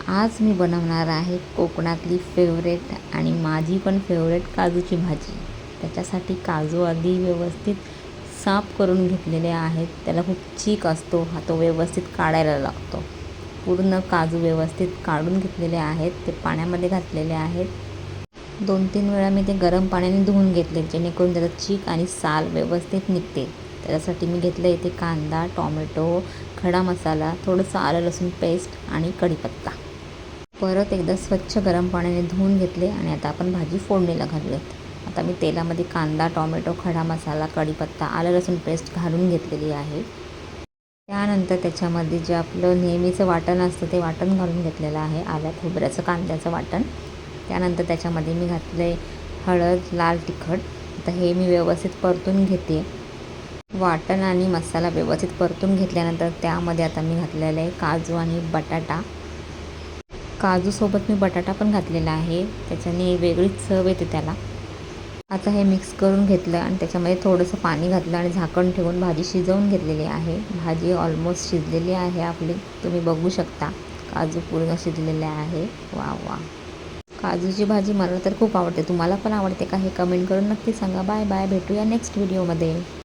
आज मी बनवणार आहे कोकणातली फेवरेट आणि माझी पण फेवरेट काजूची भाजी. त्याच्यासाठी काजू आधी व्यवस्थित साफ करून घेतलेले आहेत. त्याला खूप चीक असतो, तो व्यवस्थित काढायला लागतो. पूर्ण काजू व्यवस्थित काढून घेतलेले आहेत. ते पाण्यामध्ये घातलेले आहेत. 2-3 वेळा मी ते गरम पाण्याने धुवून घेतले, जेणेकरून त्याचा चीक आणि साल व्यवस्थित निघते. त्याच्यासाठी मी घेतलं इथे कांदा, टोमॅटो, खडा मसाला, थोडंसं आलं लसूण पेस्ट आणि कढीपत्ता. परत एकदा स्वच्छ गरम पाण्याने धुवून घेतले आणि आता आपण भाजी फोडणीला घालूयात. आता मी तेलामध्ये कांदा, टोमॅटो, खडा मसाला, कढीपत्ता, आलं लसूण पेस्ट घालून घेतलेली आहे. त्यानंतर त्याच्यामध्ये जे आपलं नेहमीचं वाटण असतं ते वाटण घालून घेतलेलं आहे, आल्या खोबऱ्याचं, कांद्याचं वाटण. त्यानंतर त्याच्यामध्ये मी घातलं आहे हळद, लाल तिखट. आता हे मी व्यवस्थित परतून घेते. वाटण आणि मसाला व्यवस्थित परतून घेतल्यानंतर त्यामध्ये आता मी घातलेलं आहे काजू आणि बटाटा. काजूसोबत मी बटाटा पण घातलेला आहे, त्याच्याने वेगळीच चव येते त्याला. आता हे मिक्स करून घेतलं आणि त्याच्यामध्ये थोडंसं पाणी घातलं आणि झाकण ठेवून भाजी शिजवून घेतलेली आहे. भाजी ऑलमोस्ट शिजलेली आहे आपली, तुम्ही बघू शकता. काजू पूर्ण शिजलेले आहे. वा वा, काजूची भाजी मला तर खूप आवडते. तुम्हाला पण आवडते का हे कमेंट करून नक्की सांगा. बाय बाय, भेटूया नेक्स्ट व्हिडिओमध्ये.